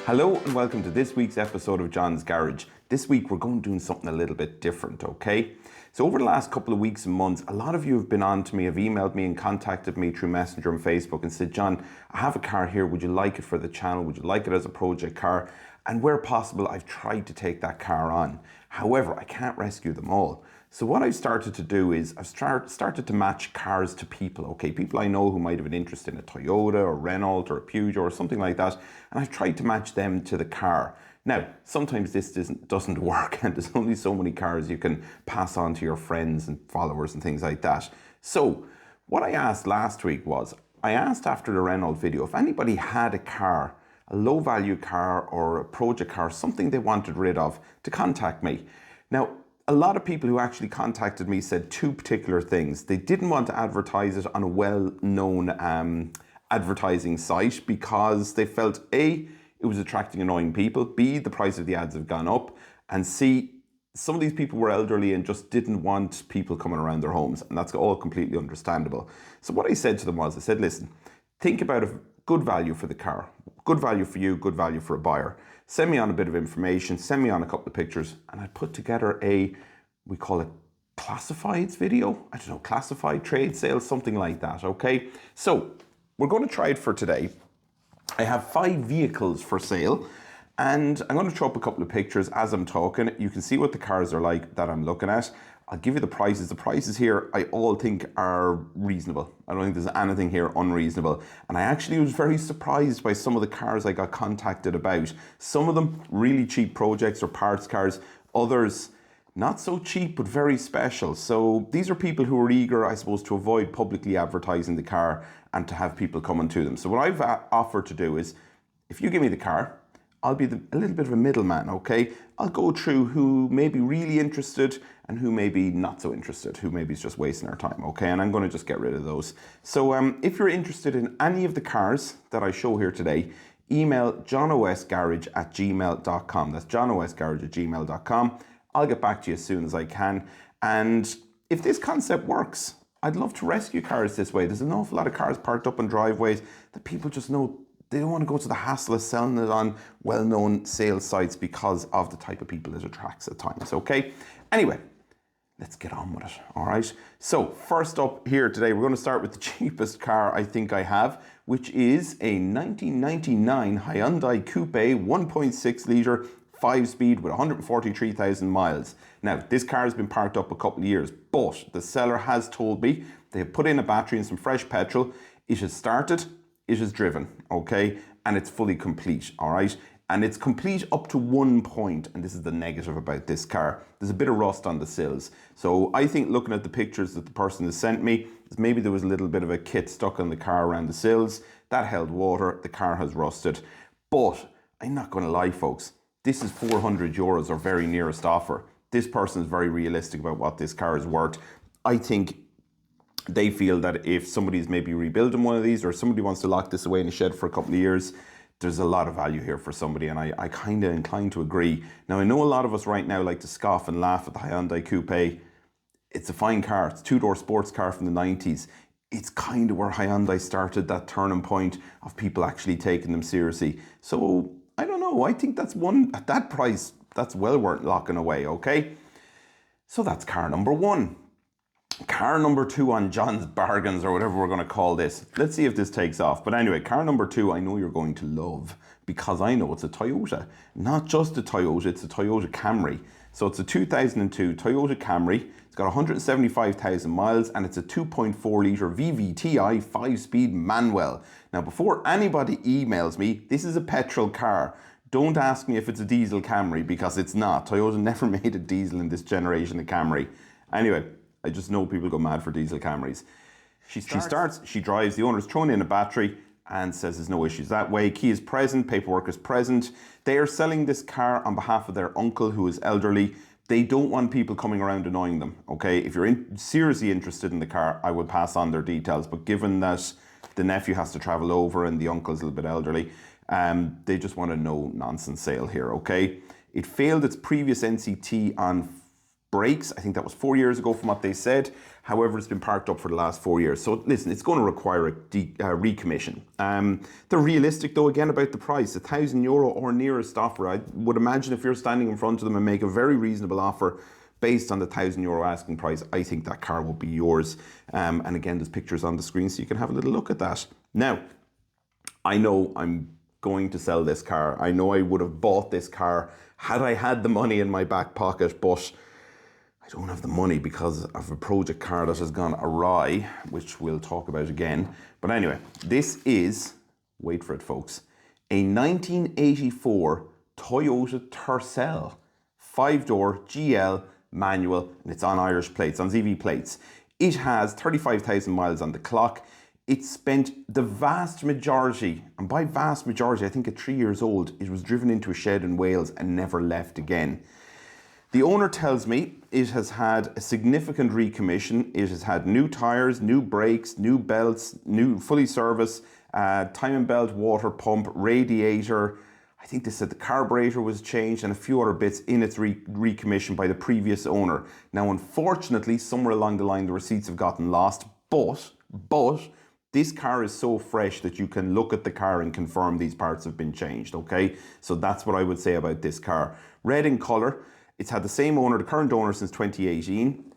Hello and welcome to this week's episode of John's Garage. This week we're going to do something a little bit different, okay? So over the last couple of weeks and months, a lot of you have been on to me, have emailed me and contacted me through Messenger and Facebook and said, John, I have a car here, would you like it for the channel? Would you like it as a project car? And where possible, I've tried to take that car on. However, I can't rescue them all. So what I've started to do is I've started to match cars to people, okay? People I know who might have an interest in a Toyota or Renault or a Peugeot or something like that. And I've tried to match them to the car. Now, sometimes this doesn't work and there's only so many cars you can pass on to your friends and followers and things like that. So what I asked last week was, I asked after the Renault video, if anybody had a car, a low value car or a project car, something they wanted rid of, to contact me. Now, a lot of people who actually contacted me said two particular things. They didn't want to advertise it on a well-known advertising site because they felt A, it was attracting annoying people, B, the price of the ads have gone up, and C, some of these people were elderly and just didn't want people coming around their homes, and that's all completely understandable. So what I said to them was, I said, listen, think about a good value for the car, good value for you, good value for a buyer. Send me on a bit of information, send me on a couple of pictures, and I put together we call it classifieds video. I don't know, classified trade sales, something like that, okay? So we're going to try it for today. I have 5 vehicles for sale, and I'm going to throw up a couple of pictures as I'm talking. You can see what the cars are like that I'm looking at. I'll give you the prices. The prices here, I all think are reasonable. I don't think there's anything here unreasonable. And I actually was very surprised by some of the cars I got contacted about. Some of them really cheap projects or parts cars. Others not so cheap, but very special. So these are people who are eager, I suppose, to avoid publicly advertising the car and to have people coming to them. So what I've offered to do is, if you give me the car, I'll be a little bit of a middleman, okay? I'll go through who may be really interested and who may be not so interested, who maybe is just wasting our time, okay? And I'm going to just get rid of those. So if you're interested in any of the cars that I show here today, email johnosgarage@gmail.com. That's johnosgarage@gmail.com. I'll get back to you as soon as I can. And if this concept works, I'd love to rescue cars this way. There's an awful lot of cars parked up on driveways that people just know they don't want to go to the hassle of selling it on well-known sales sites because of the type of people it attracts at times, okay? Anyway, let's get on with it, all right? So first up here today, we're going to start with the cheapest car I think I have, which is a 1999 Hyundai coupe 1.6 litre 5-speed with 143,000 miles. Now, this car has been parked up a couple of years, but the seller has told me they have put in a battery and some fresh petrol. It has started, it is driven, okay? And it's fully complete, all right? And it's complete up to one point, and this is the negative about this car. There's a bit of rust on the sills. So I think looking at the pictures that the person has sent me, maybe there was a little bit of a kit stuck on the car around the sills. That held water, the car has rusted. But I'm not gonna lie, folks. This is €400 or very nearest offer. This person is very realistic about what this car is worth. I think they feel that if somebody's maybe rebuilding one of these or somebody wants to lock this away in a shed for a couple of years, there's a lot of value here for somebody, and I kind of inclined to agree. Now, I know a lot of us right now like to scoff and laugh at the Hyundai Coupe. It's a fine car. It's a 2-door sports car from the 90s. It's kind of where Hyundai started that turning point of people actually taking them seriously. So I don't know. I think that's one, at that price, that's well worth locking away, okay? So that's car number 1. Car number 2 on John's Bargains, or whatever we're going to call this. Let's see if this takes off. But anyway, car number 2 I know you're going to love because I know it's a Toyota. Not just a Toyota, it's a Toyota Camry. So it's a 2002 Toyota Camry. It's got 175,000 miles and it's a 2.4 litre VVTi 5-speed manual. Now, before anybody emails me, this is a petrol car. Don't ask me if it's a diesel Camry because it's not. Toyota never made a diesel in this generation of Camry. Anyway, I just know people go mad for diesel Camrys. She starts, she drives, the owner's thrown in a battery and says there's no issues that way. Key is present, paperwork is present. They are selling this car on behalf of their uncle who is elderly. They don't want people coming around annoying them, okay? If you're seriously interested in the car, I would pass on their details. But given that the nephew has to travel over and the uncle's a little bit elderly, they just want a no-nonsense sale here, okay? It failed its previous NCT on brakes. I think that was 4 years ago from what they said. However, it's been parked up for the last 4 years. So listen, it's going to require a recommission. They're realistic though, again, about the price. €1,000 or nearest offer. I would imagine if you're standing in front of them and make a very reasonable offer based on the €1,000 asking price, I think that car will be yours. And again, there's pictures on the screen so you can have a little look at that. Now, I know I'm going to sell this car. I know I would have bought this car had I had the money in my back pocket, but I don't have the money because of a project car that has gone awry, which we'll talk about again. But anyway, this is, wait for it folks, a 1984 Toyota Tercel, 5-door GL manual, and it's on Irish plates, on ZV plates. It has 35,000 miles on the clock. It spent the vast majority, and by vast majority, I think at 3 years old, it was driven into a shed in Wales and never left again. The owner tells me it has had a significant recommission. It has had new tyres, new brakes, new belts, new fully serviced, timing belt, water pump, radiator. I think they said the carburetor was changed and a few other bits in its recommission by the previous owner. Now, unfortunately, somewhere along the line, the receipts have gotten lost, but this car is so fresh that you can look at the car and confirm these parts have been changed, okay? So that's what I would say about this car. Red in colour. It's had the same owner, the current owner, since 2018.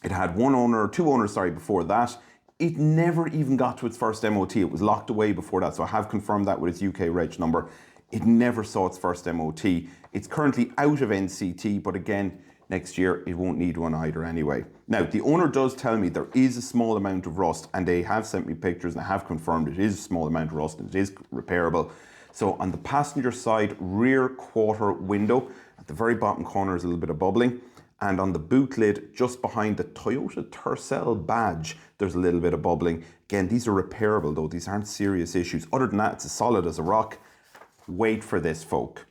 It had two owners, before that. It never even got to its first MOT. It was locked away before that, so I have confirmed that with its UK reg number. It never saw its first MOT. It's currently out of NCT, but again, next year it won't need one either anyway. Now, the owner does tell me there is a small amount of rust, and they have sent me pictures and I have confirmed it is a small amount of rust and it is repairable. So on the passenger side rear quarter window, at the very bottom corner is a little bit of bubbling, and on the boot lid just behind the Toyota Tercel badge there's a little bit of bubbling. Again, these are repairable though, these aren't serious issues. Other than that, it's as solid as a rock. Wait for this, folk.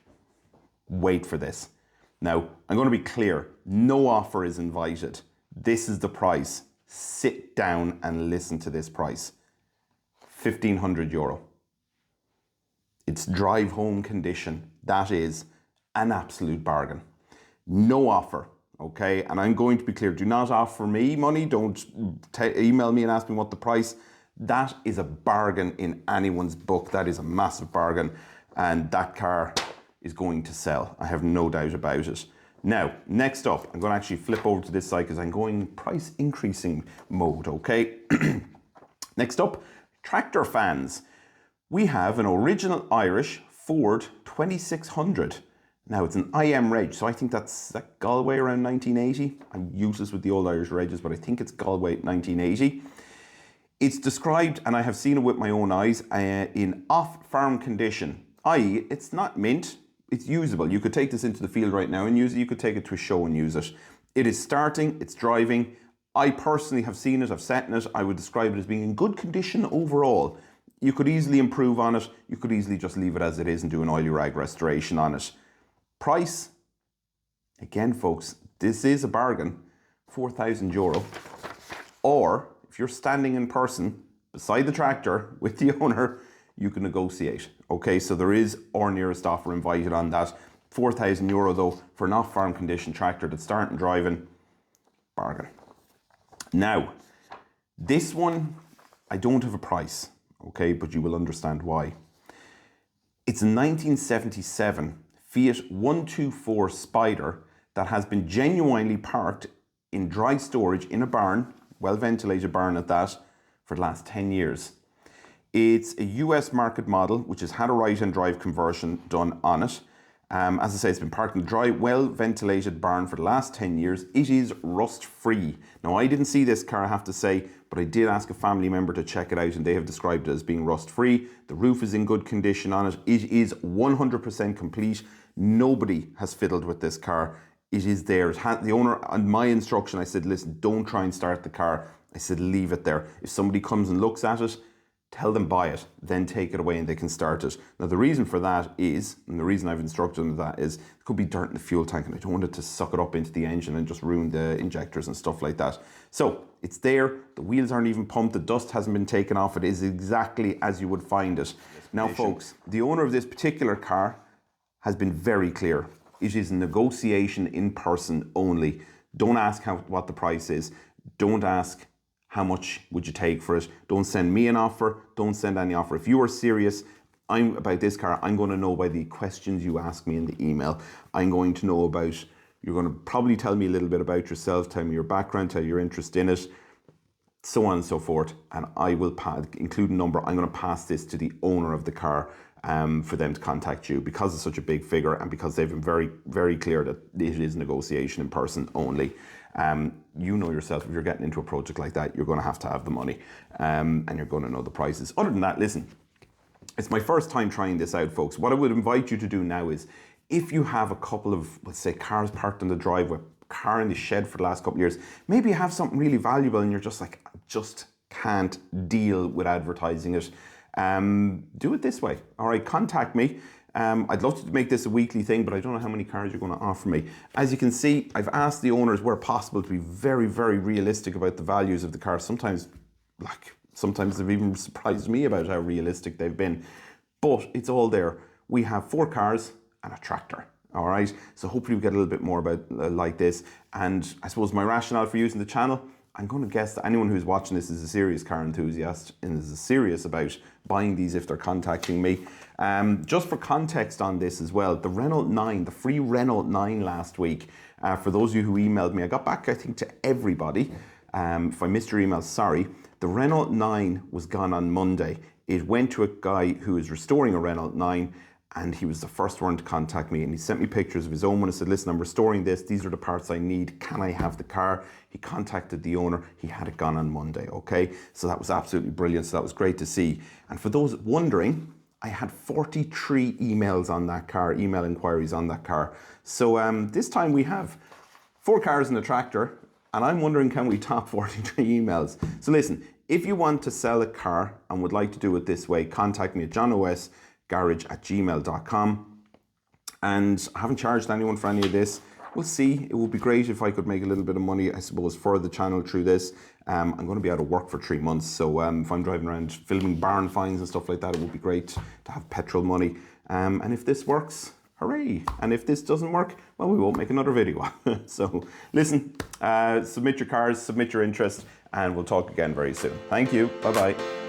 Wait for this. Now, I'm going to be clear, no offer is invited. This is the price. Sit down and listen to this price. €1,500. It's drive home condition. That is an absolute bargain. No offer, okay? And I'm going to be clear, do not offer me money. Don't email me and ask me what the price. That is a bargain in anyone's book. That is a massive bargain. And that car is going to sell. I have no doubt about it. Now, next up, I'm going to actually flip over to this side because I'm going price increasing mode, okay? Next up, tractor fans. We have an original Irish Ford 2600. Now, it's an IM reg, so I think that's Galway around 1980. I'm useless with the old Irish regs, but I think it's Galway 1980. It's described, and I have seen it with my own eyes, in off-farm condition, i.e. it's not mint, it's usable. You could take this into the field right now and use it. You could take it to a show and use it. It is starting, it's driving. I personally have seen it, I've sat in it. I would describe it as being in good condition overall. You could easily improve on it. You could easily just leave it as it is and do an oily rag restoration on it. Price, again folks, this is a bargain, €4,000. Or if you're standing in person beside the tractor with the owner, you can negotiate. Okay, so there is or nearest offer invited on that. €4,000 though for an off-farm condition tractor that's starting driving, bargain. Now, this one, I don't have a price, okay, but you will understand why. It's a 1977 Fiat 124 Spider that has been genuinely parked in dry storage in a barn, well-ventilated barn at that, for the last 10 years. It's a US market model, which has had a right-hand drive conversion done on it. As I say, it's been parked in a dry, well-ventilated barn for the last 10 years. It is rust-free. Now, I didn't see this car, I have to say, but I did ask a family member to check it out, and they have described it as being rust-free. The roof is in good condition on it. It is 100% complete. Nobody has fiddled with this car. It is there. The owner, on my instruction, I said, listen, don't try and start the car. I said, leave it there. If somebody comes and looks at it, tell them buy it, then take it away and they can start it. Now the reason for that is, and the reason I've instructed them that is, there could be dirt in the fuel tank and I don't want it to suck it up into the engine and just ruin the injectors and stuff like that. So it's there, the wheels aren't even pumped, the dust hasn't been taken off, it is exactly as you would find it. Now folks, the owner of this particular car has been very clear. It is a negotiation in person only. Don't ask what the price is. Don't ask how much would you take for it. Don't send me an offer. Don't send any offer. If you are serious about this car, I'm going to know by the questions you ask me in the email. I'm going to know about, you're going to probably tell me a little bit about yourself, tell me your background, tell your interest in it, so on and so forth. And I will include a number. I'm going to pass this to the owner of the car for them to contact you, because it's such a big figure and because they've been very, very clear that it is negotiation in person only. You know yourself, if you're getting into a project like that, you're going to have the money, and you're going to know the prices. Other than that, listen, it's my first time trying this out, folks. What I would invite you to do now is, if you have a couple of, let's say, cars parked on the driveway, car in the shed for the last couple of years, maybe you have something really valuable and you're just like, I just can't deal with advertising it. Do it this way. All right, contact me. I'd love to make this a weekly thing, but I don't know how many cars you're going to offer me. As you can see, I've asked the owners where possible to be very, very realistic about the values of the car. Sometimes they've even surprised me about how realistic they've been. But it's all there. We have 4 cars and a tractor. All right. So hopefully we get a little bit more about like this. And I suppose my rationale for using the channel, I'm going to guess that anyone who's watching this is a serious car enthusiast and is serious about buying these if they're contacting me. Just for context on this as well, the Renault 9, the free Renault 9 last week, for those of you who emailed me, I got back, I think, to everybody. If I missed your email, sorry. The Renault 9 was gone on Monday. It went to a guy who is restoring a Renault 9, and he was the first one to contact me, and he sent me pictures of his own one and said, listen, I'm restoring this. These are the parts I need. Can I have the car? He contacted the owner. He had it gone on Monday, okay? So that was absolutely brilliant. So that was great to see. And for those wondering, I had 43 emails on that car, email inquiries on that car. So this time we have 4 cars and a tractor, and I'm wondering, can we top 43 emails? So listen, if you want to sell a car and would like to do it this way, contact me at johnosgarage@gmail.com. And I haven't charged anyone for any of this. We'll see. It would be great if I could make a little bit of money, I suppose, for the channel through this. I'm going to be out of work for 3 months. So if I'm driving around filming barn finds and stuff like that, it would be great to have petrol money. And if this works, hooray. And if this doesn't work, well, we won't make another video. So listen, submit your cars, submit your interest, and we'll talk again very soon. Thank you. Bye-bye.